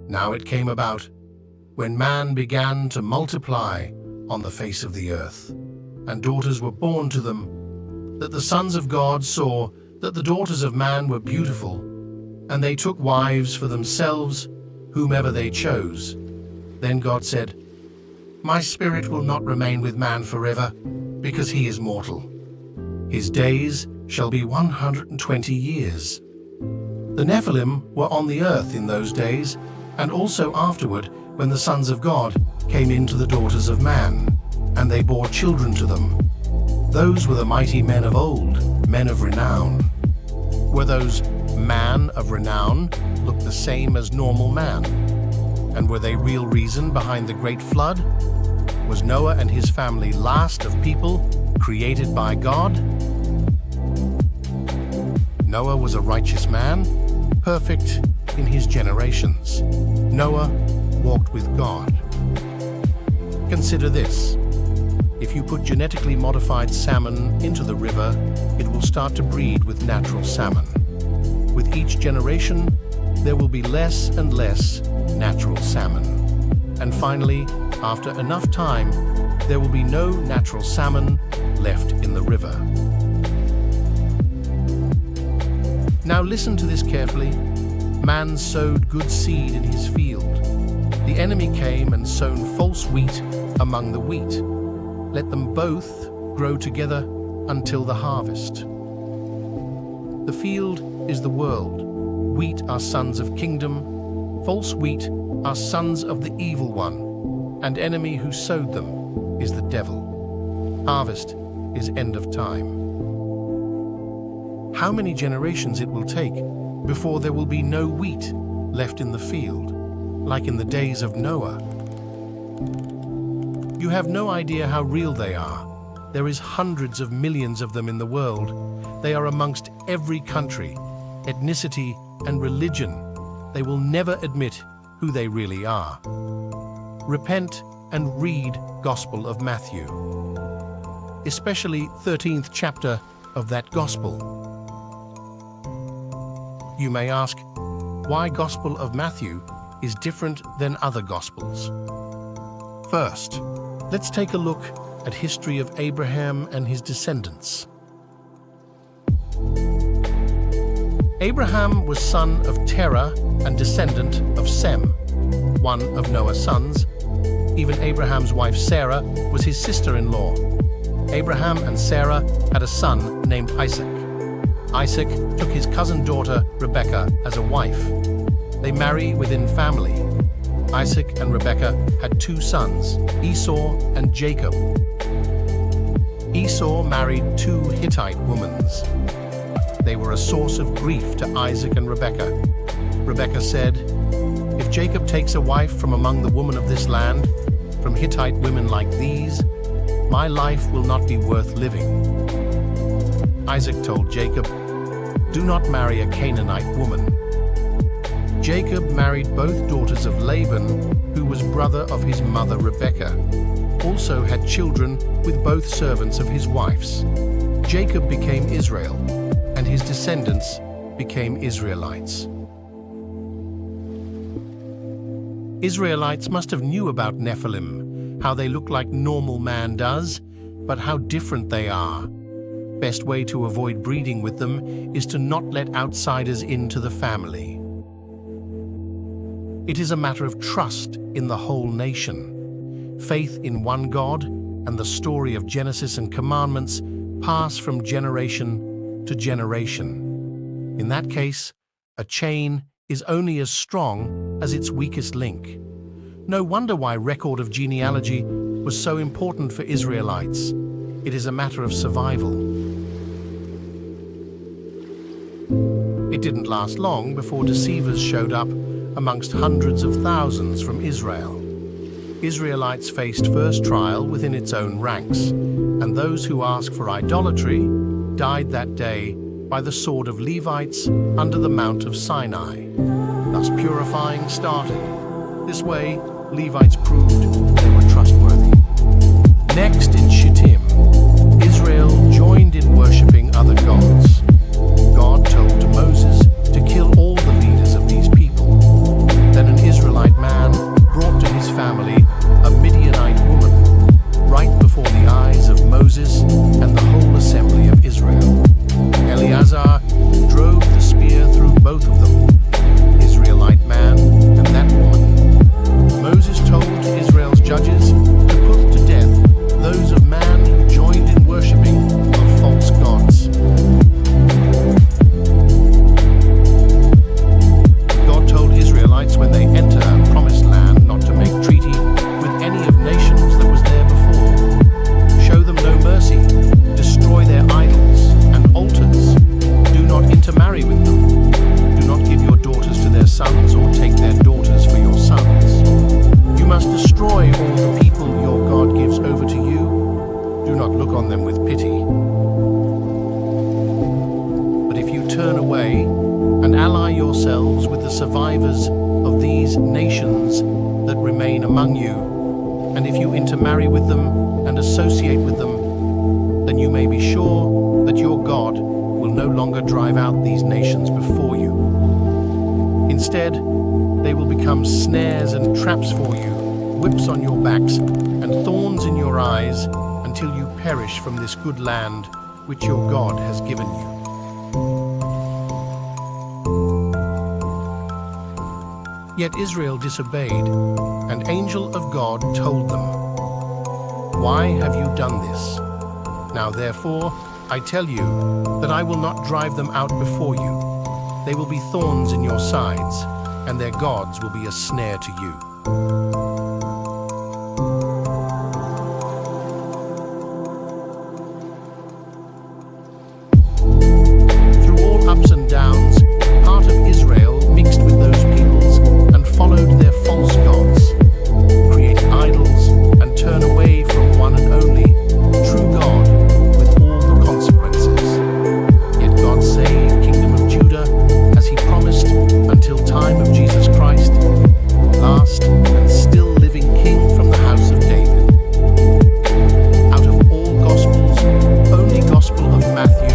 Now it came about, when man began to multiply on the face of the earth, and daughters were born to them, that the sons of God saw that the daughters of man were beautiful, and they took wives for themselves, whomever they chose. Then God said, "My spirit will not remain with man forever, because he is mortal. His days shall be 120 years. The Nephilim were on the earth in those days, and also afterward, when the sons of God came into the daughters of man, and they bore children to them. Those were the mighty men of old, men of renown." Were those man of renown look the same as normal man? And were they real reason behind the great flood? Was Noah and his family last of people created by God? Noah was a righteous man, perfect in his generations. Noah walked with God. Consider this. If you put genetically modified salmon into the river, it will start to breed with natural salmon. With each generation, there will be less and less natural salmon. And finally, after enough time, there will be no natural salmon left in the river. Now listen to this carefully. Man sowed good seed in his field. The enemy came and sown false wheat among the wheat. Let them both grow together until the harvest. The field is the world. Wheat are sons of kingdom. False wheat are sons of the evil one, and enemy who sowed them is the devil. Harvest is end of time. How many generations it will take before there will be no wheat left in the field, like in the days of Noah? You have no idea how real they are. There is hundreds of millions of them in the world. They are amongst every country, ethnicity, and religion. They will never admit who they really are. Repent and read Gospel of Matthew, especially 13th chapter of that Gospel. You may ask, why Gospel of Matthew is different than other Gospels? First, let's take a look at history of Abraham and his descendants. Abraham was son of Terah and descendant of Sem, one of Noah's sons. Even Abraham's wife Sarah was his sister-in-law. Abraham and Sarah had a son named Isaac. Isaac took his cousin daughter Rebekah as a wife. They marry within family. Isaac and Rebekah had two sons, Esau and Jacob. Esau married two Hittite women. They were a source of grief to Isaac and Rebekah. Rebekah said, "If Jacob takes a wife from among the women of this land, from Hittite women like these, my life will not be worth living." Isaac told Jacob, "Do not marry a Canaanite woman." Jacob married both daughters of Laban, who was brother of his mother Rebekah, also had children with both servants of his wives. Jacob became Israel, and his descendants became Israelites. Israelites must have knew about Nephilim, how they look like normal man does, but how different they are. Best way to avoid breeding with them is to not let outsiders into the family. It is a matter of trust in the whole nation. Faith in one God and the story of Genesis and commandments pass from generation to generation. In that case, a chain is only as strong as its weakest link. No wonder why record of genealogy was so important for Israelites. It is a matter of survival. It didn't last long before deceivers showed up amongst hundreds of thousands from Israel. Israelites faced first trial within its own ranks, and those who asked for idolatry died that day by the sword of Levites under the Mount of Sinai. Thus purifying started. This way, Levites proved they were trustworthy. Next in Shittim, Israel joined in worshipping other gods. God told Moses to kill all the leaders of these people. Then an Israelite these nations that remain among you, and if you intermarry with them and associate with them, then you may be sure that your God will no longer drive out these nations before you. Instead, they will become snares and traps for you, whips on your backs, and thorns in your eyes, until you perish from this good land which your God has given you. Yet Israel disobeyed. An angel of God told them, "Why have you done this? Now therefore, I tell you that I will not drive them out before you. They will be thorns in your sides, and their gods will be a snare to you." Through all ups and downs, part of Israel mixed with those peoples and followed their false gods, create idols, and turn away from one and only true God with all the consequences. Yet God saved Kingdom of Judah as he promised until time of Jesus Christ, last and still living King from the house of David. Out of all Gospels, only Gospel of Matthew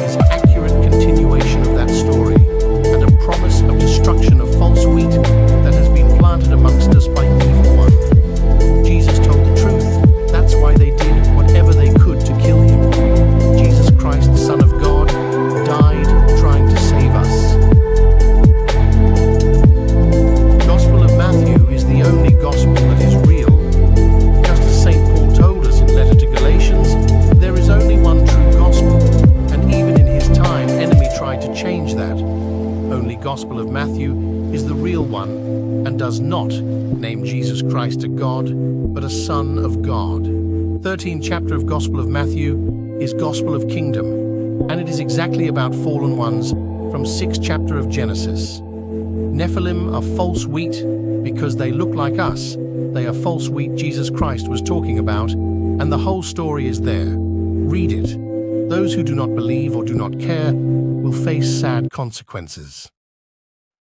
is accurate continuation of that story and a promise of destruction of false wheat that has been planted amongst us by evil one. Jesus told the truth. That's why they did whatever they could to kill him. Jesus Christ, the Son of God, died trying to save us. Gospel of Matthew is the only gospel that is real. Just as St. Paul told us in letter to Galatians, there is only one true gospel, and even in his time, enemy tried to change that. Only Gospel of Matthew is the real one and does not name Jesus Christ a God, but a Son of God. 13th chapter of Gospel of Matthew is Gospel of Kingdom, and it is exactly about fallen ones from 6th chapter of Genesis. Nephilim are false wheat because they look like us. They are false wheat Jesus Christ was talking about, and the whole story is there. Read it. Those who do not believe or do not care will face sad consequences.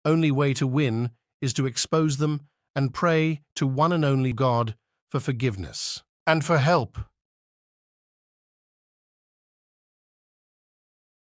Only way to win is to expose them and pray to one and only God for forgiveness and for help.